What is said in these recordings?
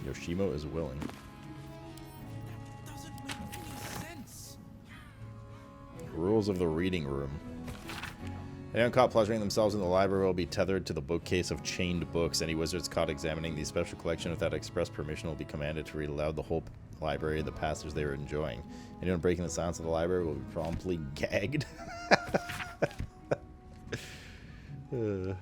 Yoshimo is willing. That doesn't make any sense. Rules of the reading room. Anyone caught pleasuring themselves in the library will be tethered to the bookcase of chained books. Any wizards caught examining the special collection without express permission will be commanded to read aloud the whole library of the passage they were enjoying. Anyone breaking the silence of the library will be promptly gagged. I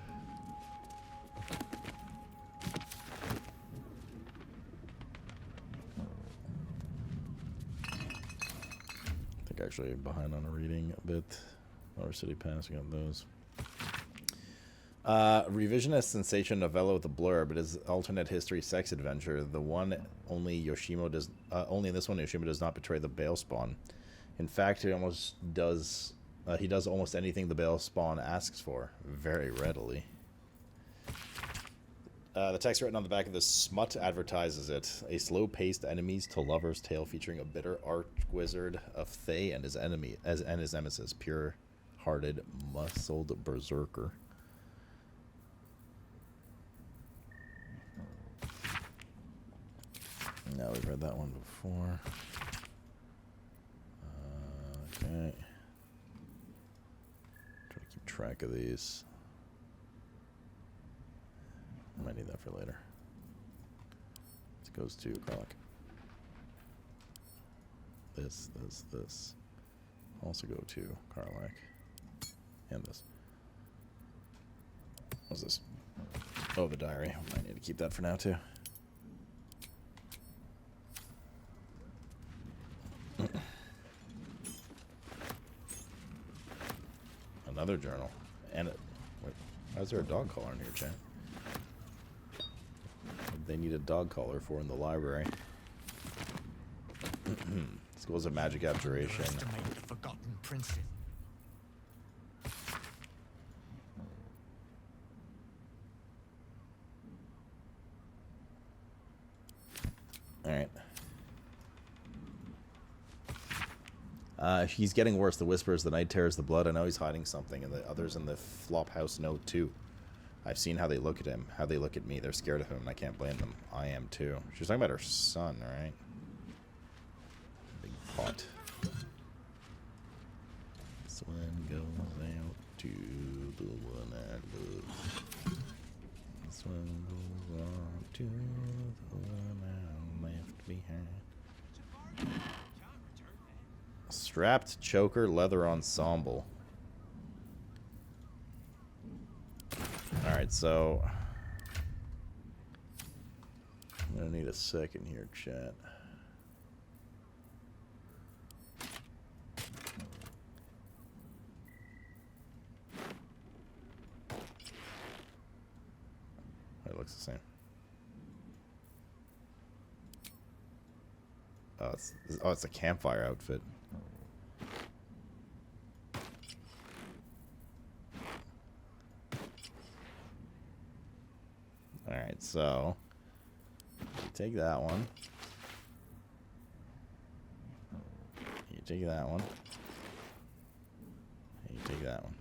think actually behind on a reading a bit. Our City Pass, we got those. Revisionist sensation novella with a blurb. It is alternate history sex adventure. The one only Yoshimo does. Only in this one, Yoshimo does not betray the Bale Spawn. In fact, he almost does. He does almost anything the Bale Spawn asks for, very readily. The text written on the back of the smut advertises it: a slow-paced enemies to lovers tale featuring a bitter arch-wizard of Thay and his enemy and his nemesis, pure-hearted, muscled berserker. Now we've read that one before. Okay. Try to keep track of these. I might need that for later. This goes to Karlach. This. Also go to Karlach. And this. What's this? Oh, the diary. I might need to keep that for now, too. Another journal. And it. Wait, why is there a dog collar in here, chat? They need a dog collar for in the library. Schools of Magic Abjuration. Underestimate the forgotten princess. Alright. He's getting worse. The whispers, the night terrors, the blood. I know he's hiding something. And the others in the Flophouse know too. I've seen how they look at him, how they look at me. They're scared of him, and I can't blame them. I am too. She's talking about her son, right? Big pot. This one goes out to the one I love. This one goes on to the one I left behind. Strapped choker leather ensemble. Alright, so I'm gonna need a second here, chat. It looks the same. Oh, it's a campfire outfit. Alright, so you take that one. You take that one. And you take that one.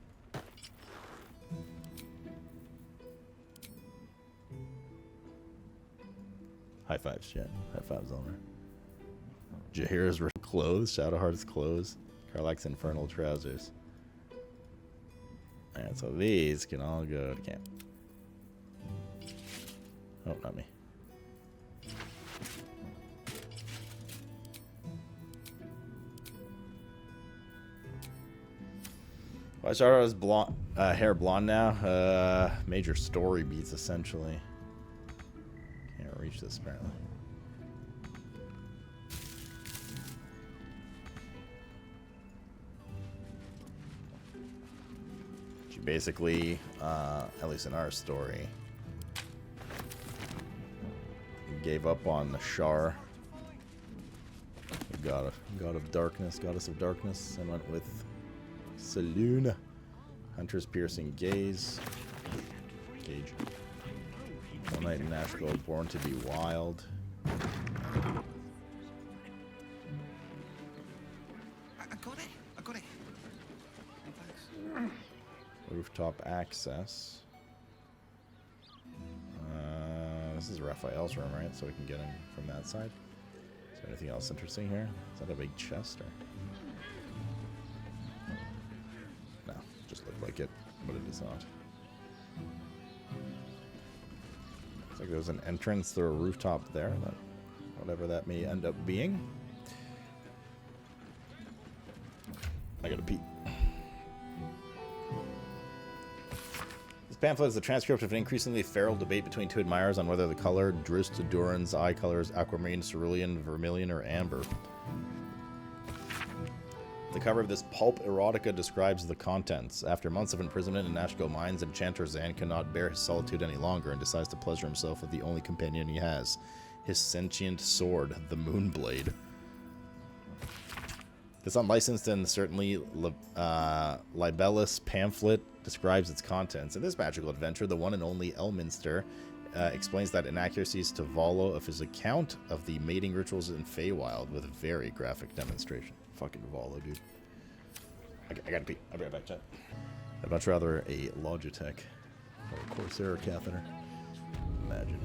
High fives, chat. High fives, Elmer. Jahira's clothes. Shadowheart's clothes. Karlach's infernal trousers. Alright, so these can all go to camp. Oh, not me. Why is Shadowheart's blonde, hair blonde now? Major story beats, essentially. Can't reach this, apparently. She basically, at least in our story, gave up on the Shar, the god of darkness, goddess of darkness, and went with Selûne, Hunter's piercing gaze. Gage. One night in Nashville, born to be wild. I got it. Thanks. Rooftop access. This is Raphael's room, right? So we can get him from that side. Is there anything else interesting here? Is that a big chest or? No, just looked like it, but it is not. Looks like there's an entrance through a rooftop there, that whatever that may end up being. I gotta pee. This pamphlet is a transcript of an increasingly feral debate between two admirers on whether the color Drist Duran's eye color is aquamarine, cerulean, vermilion, or amber. The cover of this pulp erotica describes the contents. After months of imprisonment in Nashko mines, Enchanter Zan cannot bear his solitude any longer and decides to pleasure himself with the only companion he has, his sentient sword, the Moonblade. This unlicensed and certainly libellous pamphlet describes its contents. In this magical adventure, the one and only Elminster explains that inaccuracies to Volo of his account of the mating rituals in Feywild with a very graphic demonstration. Fucking Volo, dude. I gotta pee. I'll be right back, chat. I'd much rather a Logitech or a Corsair catheter. Imagine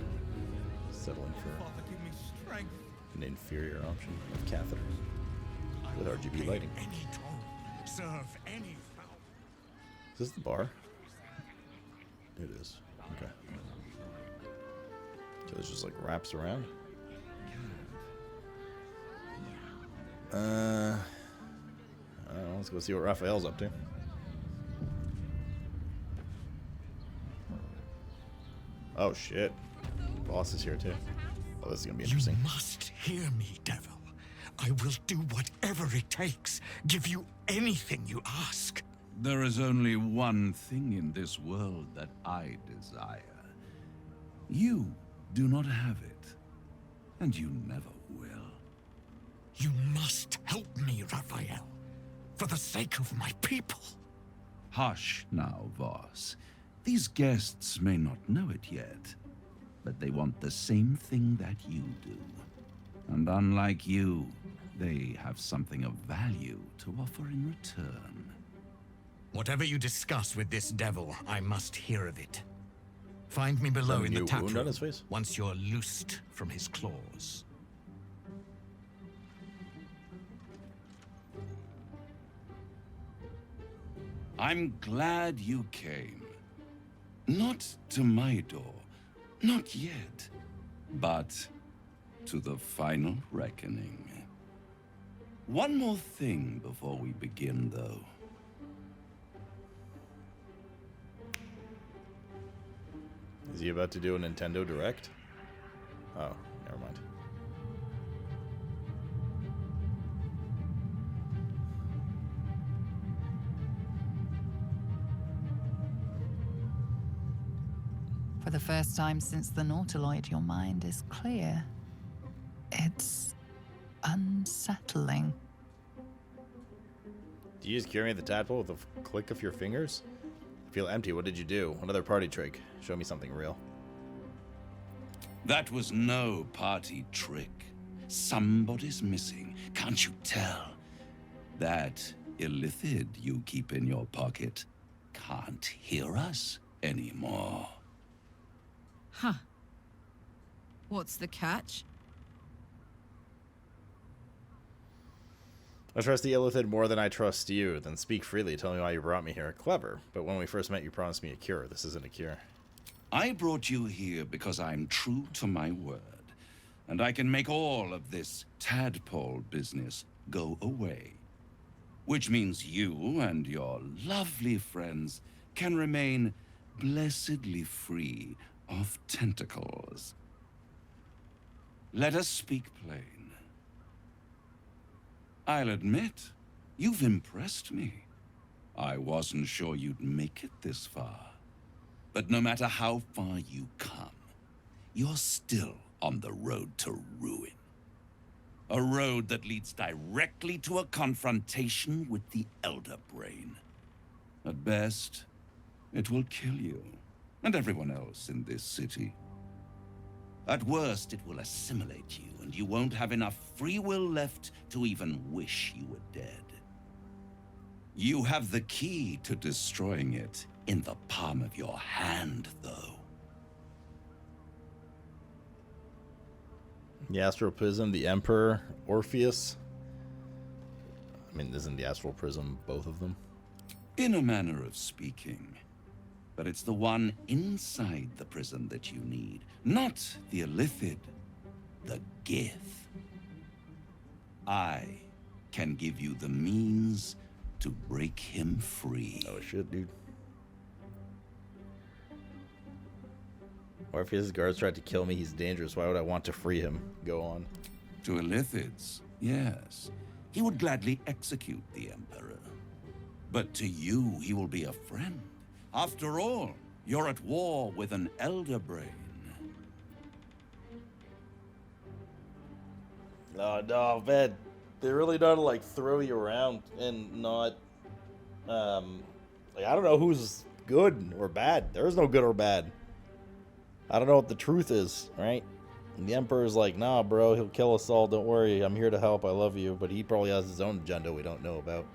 settling for Father, give me strength. an inferior option of catheter with RGB lighting. Any toll, serve any foul. Is this the bar? It is. Okay. So this just like wraps around. I don't know, let's go see what Raphael's up to. Oh shit. The boss is here too. Oh, this is gonna be interesting. You must hear me, devil. I will do whatever it takes. Give you anything you ask. There is only one thing in this world that I desire. You do not have it, and you never will. You must help me, Raphael. For the sake of my people. Hush now, Voss. These guests may not know it yet, but they want the same thing that you do. And unlike you, they have something of value to offer in return. Whatever you discuss with this devil, I must hear of it. Find me below in the tap wound room on his face? once you're loosed from his claws. I'm glad you came. Not to my door, not yet, but to the final reckoning. One more thing before we begin, though. Is he about to do a Nintendo Direct? Oh, never mind. For the first time since the Nautiloid, your mind is clear. It's unsettling. Do you just cure me the tadpole with a click of your fingers? I feel empty. What did you do? Another party trick. Show me something real. That was no party trick. Somebody's missing. Can't you tell? That illithid you keep in your pocket can't hear us anymore. Huh. What's the catch? I trust the illithid more than I trust you. Then speak freely. Tell me why you brought me here. Clever. But when we first met, you promised me a cure. This isn't a cure. I brought you here because I'm true to my word, and I can make all of this tadpole business go away. Which means you and your lovely friends can remain blessedly free of tentacles. Let us speak plain. I'll admit, you've impressed me. I wasn't sure you'd make it this far. But no matter how far you come, you're still on the road to ruin. A road that leads directly to a confrontation with the Elder Brain. At best, it will kill you, and everyone else in this city. At worst, it will assimilate you, and you won't have enough free will left to even wish you were dead. You have the key to destroying it in the palm of your hand, though. The Astral Prism, the Emperor, Orpheus. I mean, isn't the Astral Prism both of them? In a manner of speaking. But it's the one inside the prison that you need, not the Illithid, the Gith. I can give you the means to break him free. Oh shit, dude. Orpheus' guards tried to kill me. He's dangerous. Why would I want to free him? Go on. To Illithids, yes. He would gladly execute the Emperor. But to you, he will be a friend. After all, you're at war with an Elder Brain. No, man. They really know how to, like, throw you around and not, like, I don't know who's good or bad. There is no good or bad. I don't know what the truth is, right? And the Emperor's like, nah, bro, he'll kill us all. Don't worry. I'm here to help. I love you. But he probably has his own agenda we don't know about.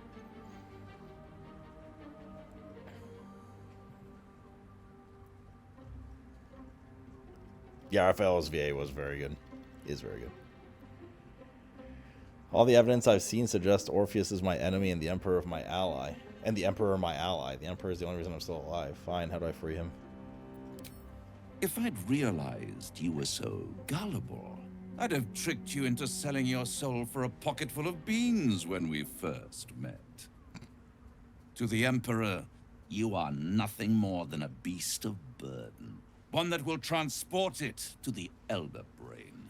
Yeah, Raphael's VA was very good. Is very good. All the evidence I've seen suggests Orpheus is my enemy and the Emperor of my ally. And the Emperor my ally. The Emperor is the only reason I'm still alive. Fine, how do I free him? If I'd realized you were so gullible, I'd have tricked you into selling your soul for a pocketful of beans when we first met. To the Emperor, you are nothing more than a beast of burden. One that will transport it to the Elder Brain.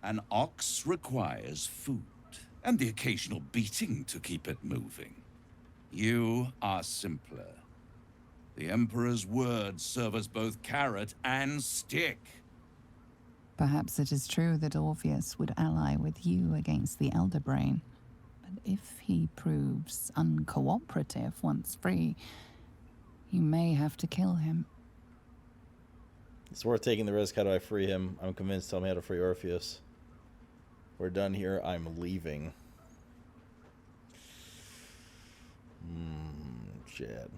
An ox requires food, and the occasional beating to keep it moving. You are simpler. The Emperor's words serve as both carrot and stick. Perhaps it is true that Orpheus would ally with you against the Elder Brain. But if he proves uncooperative once free, you may have to kill him. It's worth taking the risk. How do I free him? I'm convinced. Tell me how to free Orpheus. We're done here. I'm leaving. Shit.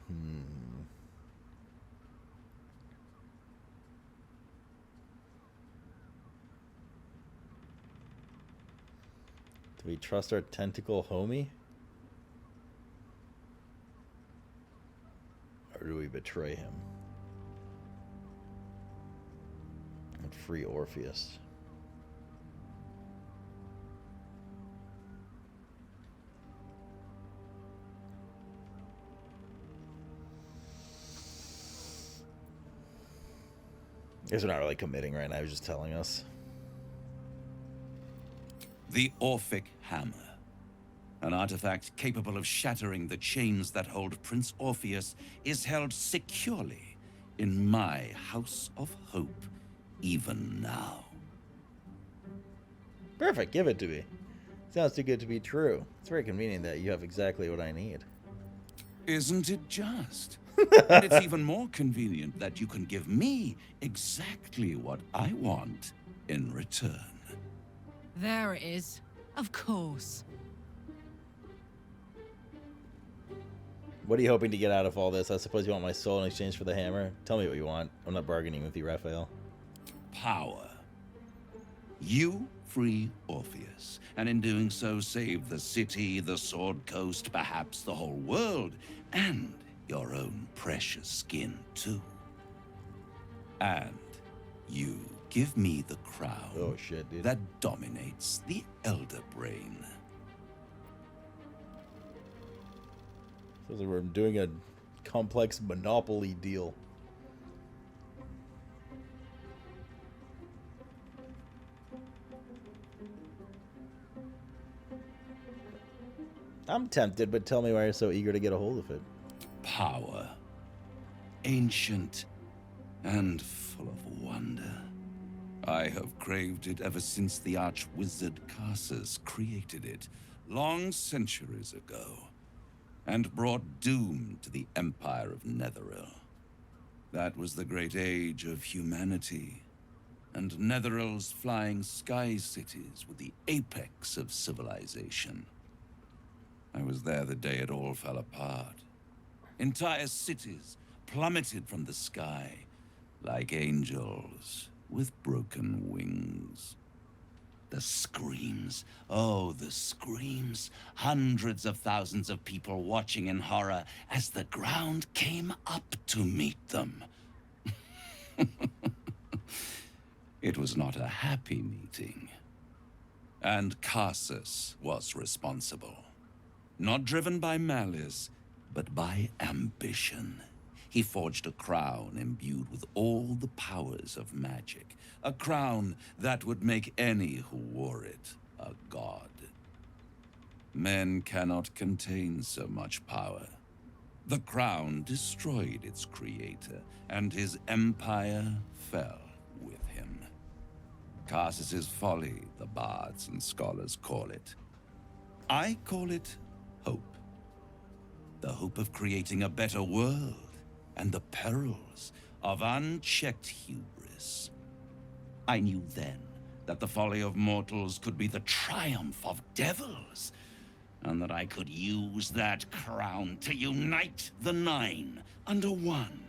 Do we trust our tentacle homie? Or do we betray him? And free Orpheus. I guess we're not really committing right now. I was just telling us. The Orphic Hammer. An artifact capable of shattering the chains that hold Prince Orpheus is held securely in my House of Hope, even now. Perfect. Give it to me. Sounds too good to be true. It's very convenient that you have exactly what I need. Isn't it just? And it's even more convenient that you can give me exactly what I want in return. There it is. Of course. What are you hoping to get out of all this? I suppose you want my soul in exchange for the hammer? Tell me what you want. I'm not bargaining with you, Raphael. Power. You free Orpheus, and in doing so save the city, the Sword Coast, perhaps the whole world, and your own precious skin, too. And you give me the crown Oh, shit, dude. that dominates the Elder Brain. Sounds like we're doing a complex monopoly deal. I'm tempted, but tell me why you're so eager to get a hold of it. Power. Ancient and full of wonder. I have craved it ever since the arch-wizard Carsus created it, long centuries ago, and brought doom to the Empire of Netheril. That was the great age of humanity, and Netheril's flying sky cities were the apex of civilization. I was there the day it all fell apart. Entire cities plummeted from the sky, like angels, with broken wings. The screams, oh, the screams. Hundreds of thousands of people watching in horror as the ground came up to meet them. It was not a happy meeting. And Karsus was responsible. Not driven by malice, but by ambition. He forged a crown imbued with all the powers of magic. A crown that would make any who wore it a god. Men cannot contain so much power. The crown destroyed its creator, and his empire fell with him. Karsus's folly, the bards and scholars call it. I call it hope. The hope of creating a better world, and the perils of unchecked hubris. I knew then that the folly of mortals could be the triumph of devils, and that I could use that crown to unite the Nine under one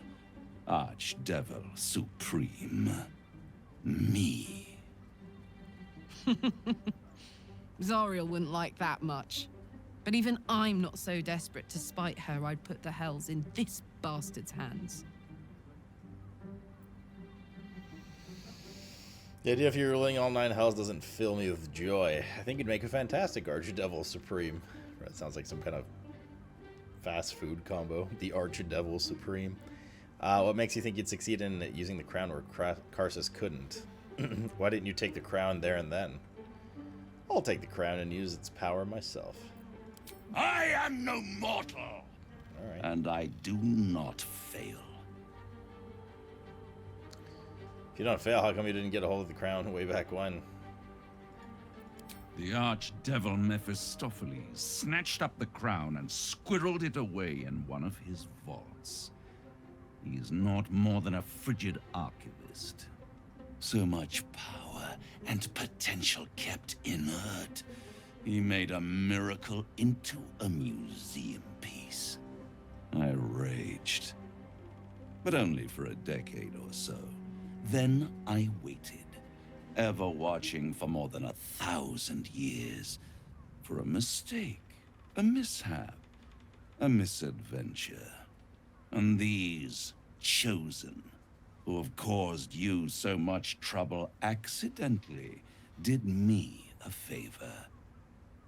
Archdevil Supreme. Me. Zariel wouldn't like that much. But even I'm not so desperate to spite her I'd put the hells in this bastard's hands. The idea of you ruling all 9 hells doesn't fill me with joy. I think you'd make a fantastic Archdevil Supreme. That sounds like some kind of fast food combo. The Archdevil Supreme. What makes you think you'd succeed in using the crown where Karsus couldn't? Why didn't you take the crown there and then? I'll take the crown and use its power myself. I am no mortal. All right. And I do not fail. If you don't fail, how come you didn't get a hold of the crown way back when? The archdevil Mephistopheles snatched up the crown and squirreled it away in one of his vaults. He is not more than a frigid archivist. So much power and potential kept inert. He made a miracle into a museum piece. I raged. But only for a decade or so. Then I waited, ever watching for more than 1,000 years, for a mistake, a mishap, a misadventure. And these chosen, who have caused you so much trouble accidentally, did me a favor.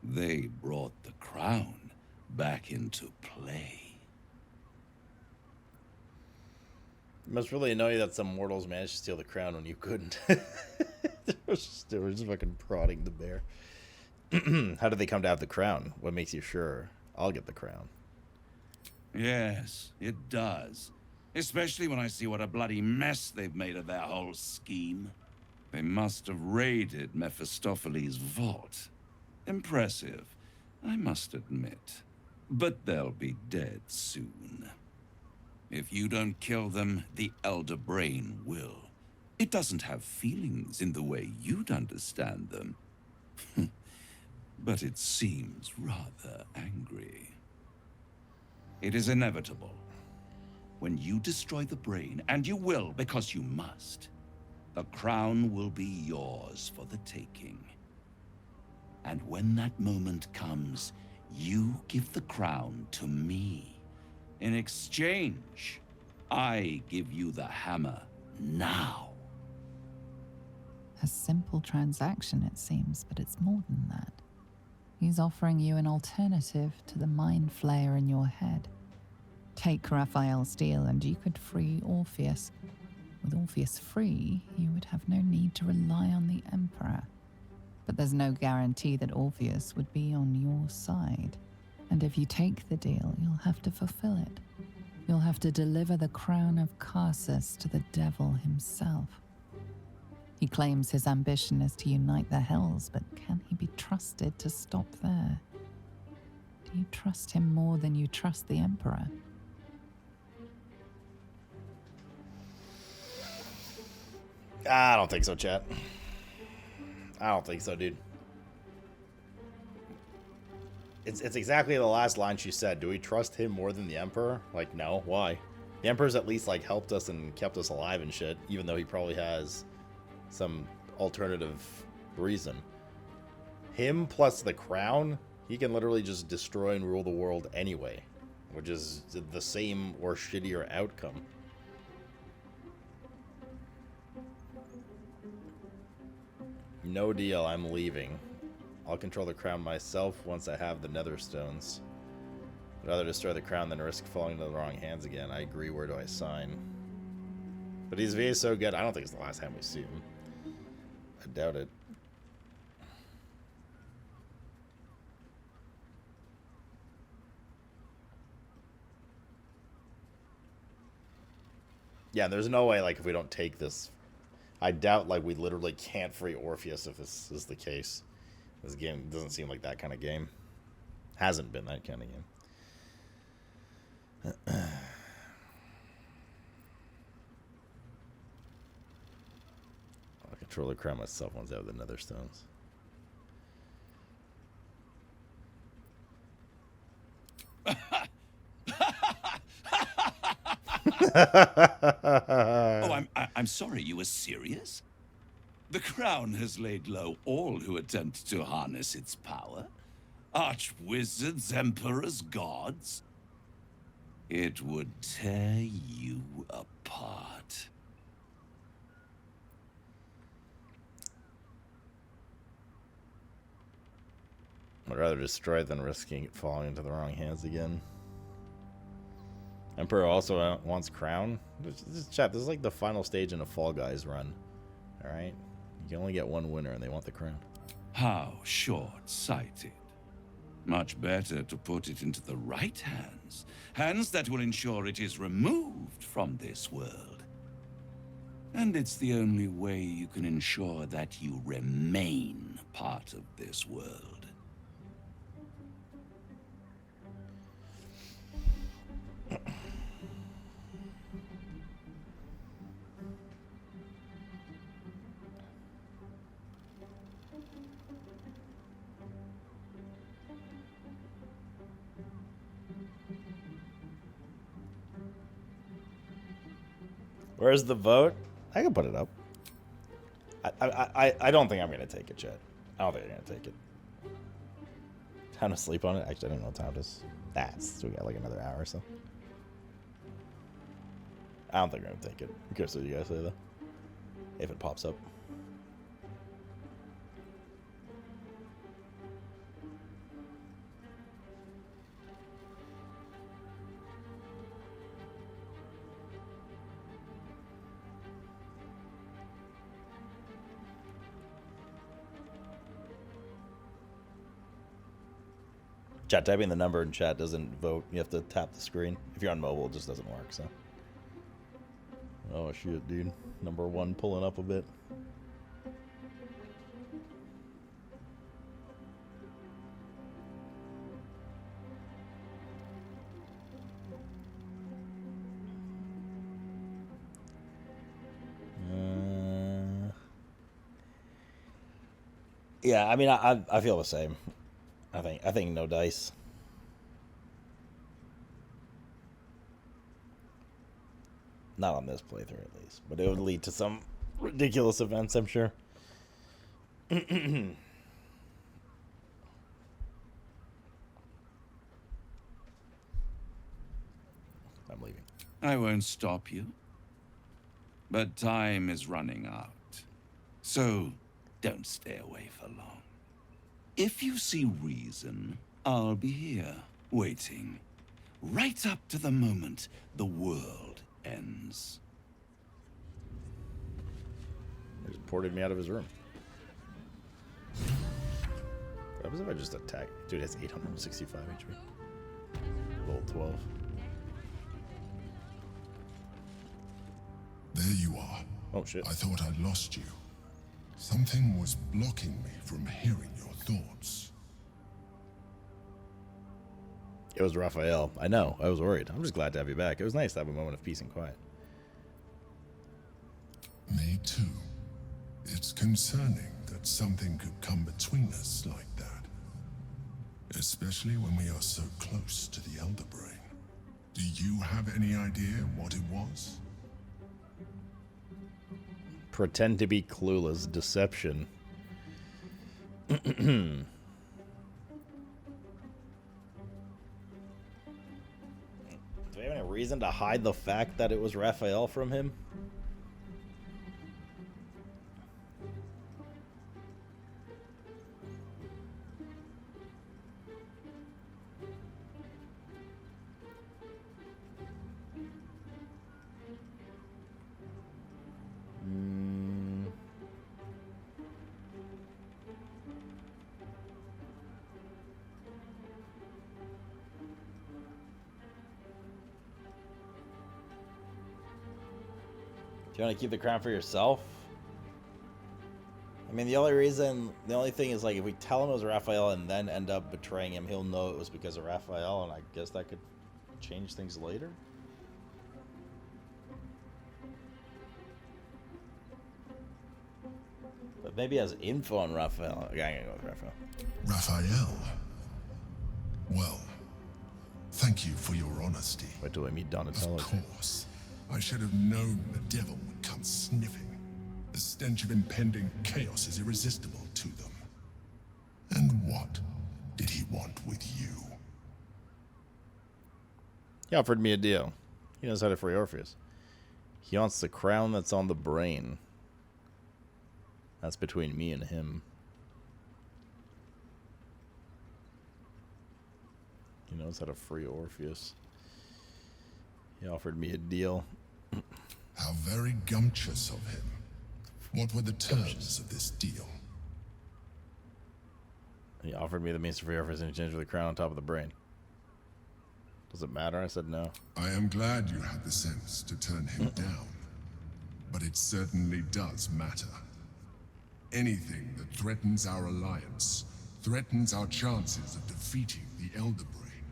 They brought the crown back into play. It must really annoy you that some mortals managed to steal the crown when you couldn't. They were just fucking prodding the bear. How did they come to have the crown? What makes you sure I'll get the crown? Yes, it does. Especially when I see what a bloody mess they've made of their whole scheme. They must have raided Mephistopheles' vault. Impressive, I must admit. But they'll be dead soon. If you don't kill them, the Elder Brain will. It doesn't have feelings in the way you'd understand them. But it seems rather angry. It is inevitable. When you destroy the brain, and you will because you must, the crown will be yours for the taking. And when that moment comes, you give the crown to me. In exchange, I give you the hammer now. A simple transaction, it seems, but it's more than that. He's offering you an alternative to the mind flayer in your head. Take Raphael's deal and you could free Orpheus. With Orpheus free, you would have no need to rely on the Emperor. But there's no guarantee that Orpheus would be on your side. And if you take the deal, you'll have to fulfill it. You'll have to deliver the crown of Karsus to the devil himself. He claims his ambition is to unite the hells, but can he be trusted to stop there? Do you trust him more than you trust the Emperor? I don't think so, chat. I don't think so, dude. It's exactly the last line she said. Do we trust him more than the Emperor? Like, no. Why? The Emperor's at least, like, helped us and kept us alive and shit, even though he probably has some alternative reason. Him plus the crown, he can literally just destroy and rule the world anyway, which is the same or shittier outcome. No deal, I'm leaving. I'll control the crown myself once I have the nether stones. I'd rather destroy the crown than risk falling into the wrong hands again. I agree, where do I sign? But he's VA so good, I don't think it's the last time we see him. I doubt it. Yeah, there's no way, like, if we don't take this, I doubt, like, we literally can't free Orpheus if this is the case. This game doesn't seem like that kind of game. Hasn't been that kind of game. I'll control the crown myself once I have the nether stones. Oh, I'm sorry, you were serious? The crown has laid low all who attempt to harness its power. Archwizards, emperors, gods. It would tear you apart. I'd rather destroy it than risking it falling into the wrong hands again. Emperor also wants crown. Chat, this is like the final stage in a Fall Guys run. Alright? You can only get one winner and they want the crown. How short-sighted. Much better to put it into the right hands. Hands that will ensure it is removed from this world. And it's the only way you can ensure that you remain part of this world. Where's the vote? I can put it up. I don't think I'm gonna take it, chat. I don't think I'm gonna take it. Time to sleep on it? Actually, I don't know what time it is. We got like another hour or so. I don't think I'm gonna take it. I'm curious what you guys say though. If it pops up. Chat, typing the number in chat doesn't vote. You have to tap the screen. If you're on mobile, it just doesn't work, so. Oh shit, dude. Number one pulling up a bit. Yeah, I mean, I feel the same. I think no dice. Not on this playthrough, at least. But it would lead to some ridiculous events, I'm sure. I'm leaving. I won't stop you. But time is running out. So, don't stay away for long. If you see reason, I'll be here, waiting. Right up to the moment the world ends. He just ported me out of his room. What happens if I just attack? Dude, it's 865 HP. Roll 12. There you are. Oh shit. I thought I'd lost you. Something was blocking me from hearing your thoughts. It was Raphael. I know. I was worried. I'm just glad to have you back. It was nice to have a moment of peace and quiet. Me too. It's concerning that something could come between us like that. Especially when we are so close to the Elder Brain. Do you have any idea what it was? Pretend to be clueless. Deception. Do we have any reason to hide the fact that it was Raphael from him? Do you want to keep the crown for yourself? I mean, the only thing is, like, if we tell him it was Raphael and then end up betraying him, he'll know it was because of Raphael, and I guess that could change things later. But maybe he has info on Raphael. Okay, I'm gonna go with Raphael. Raphael? Well, thank you for your honesty. Wait till I meet Donatello. Of course. I should have known the devil would come sniffing. The stench of impending chaos is irresistible to them. And what did he want with you? He offered me a deal. He knows how to free Orpheus. He wants the crown that's on the brain. That's between me and him. He knows how to free Orpheus. He offered me a deal. How very gumptious of him. What were the terms of this deal? He offered me the means to free Orpheus in exchange for the crown on top of the brain. Does it matter? I said no. I am glad you had the sense to turn him down. But it certainly does matter. Anything that threatens our alliance threatens our chances of defeating the Elder Brain.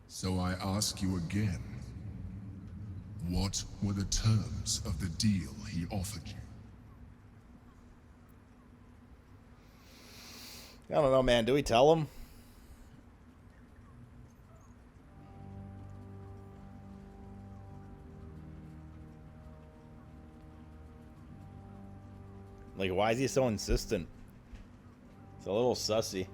So I ask you again. What were the terms of the deal he offered you? I don't know, man. Do we tell him? Like, why is he so insistent? It's a little sussy.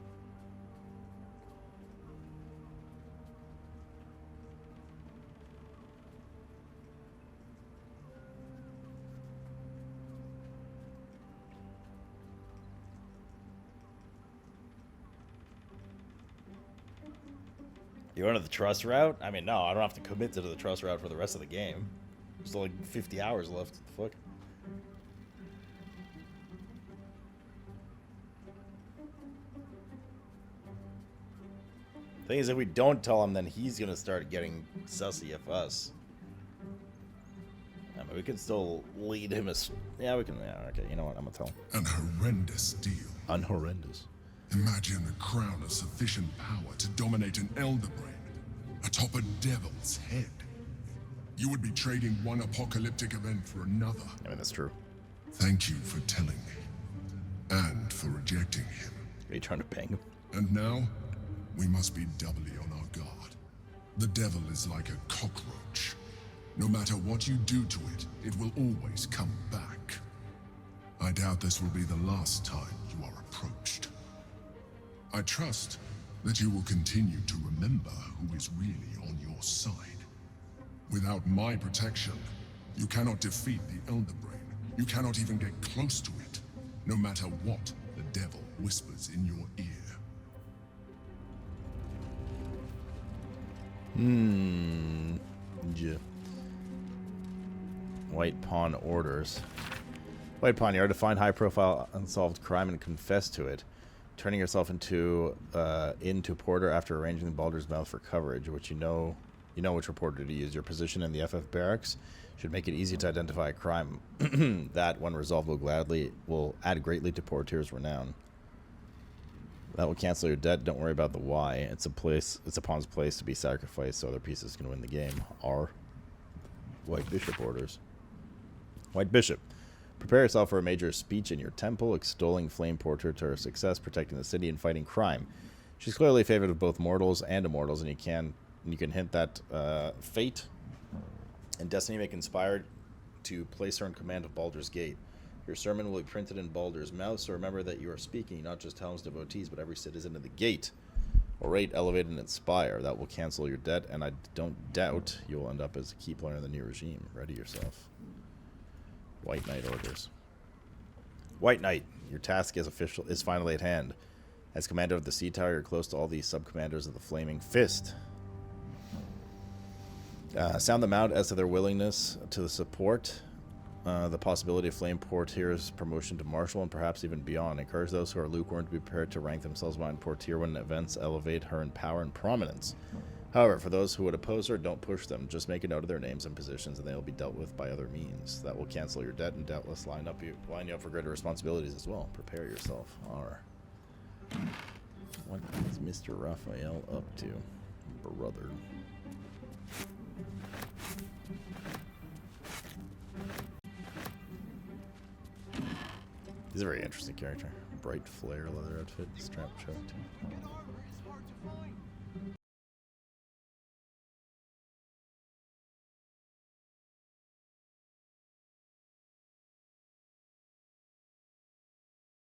You want to the trust route? I mean, no, I don't have to commit to the trust route for the rest of the game. There's still like 50 hours left. What the fuck? Thing is, if we don't tell him, then he's gonna start getting sussy of us. I mean, we can still lead him as... Yeah, we can... Yeah, okay, you know what? I'm gonna tell him. An horrendous deal. Unhorrendous. Imagine a crown of sufficient power to dominate an Elder Brain, atop a devil's head. You would be trading one apocalyptic event for another. I mean, that's true. Thank you for telling me, and for rejecting him. Are you trying to bang him? And now, we must be doubly on our guard. The devil is like a cockroach. No matter what you do to it, it will always come back. I doubt this will be the last time you are approached. I trust that you will continue to remember who is really on your side. Without my protection, you cannot defeat the Elder Brain. You cannot even get close to it, no matter what the devil whispers in your ear. Yeah. White Pawn orders. White Pawn, you are to find high-profile unsolved crime and confess to it. Turning yourself into Porter after arranging Baldur's mouth for coverage, which you know which reporter to use. Your position in the FF barracks should make it easy to identify a crime that, when resolved, will add greatly to Portier's renown. That will cancel your debt. Don't worry about the why. It's a pawn's place to be sacrificed so other pieces can win the game. R. White Bishop orders. White Bishop. Prepare yourself for a major speech in your temple, extolling Flame Porter to her success, protecting the city and fighting crime. She's clearly favored of both mortals and immortals, and you can hint that fate and destiny may conspire to place her in command of Baldur's Gate. Your sermon will be printed in Baldur's mouth, so remember that you are speaking not just Helm's devotees, but every citizen of the gate. Orate, elevate, and inspire. That will cancel your debt, and I don't doubt you will end up as a key player in the new regime. Ready yourself. White Knight orders. White Knight, your task is finally at hand. As commander of the Sea Tower, you're close to all the sub-commanders of the Flaming Fist. Sound them out as to their willingness to support the possibility of Flame Portier's promotion to Marshal and perhaps even beyond. Encourage those who are lukewarm to be prepared to rank themselves behind Portier when events elevate her in power and prominence. However, for those who would oppose her, don't push them. Just make a note of their names and positions, and they will be dealt with by other means. That will cancel your debt and doubtless line you up for greater responsibilities as well. Prepare yourself. What is Mr. Raphael up to, brother? He's a very interesting character. Bright flare leather outfit, strap choke too. Armor is hard to find.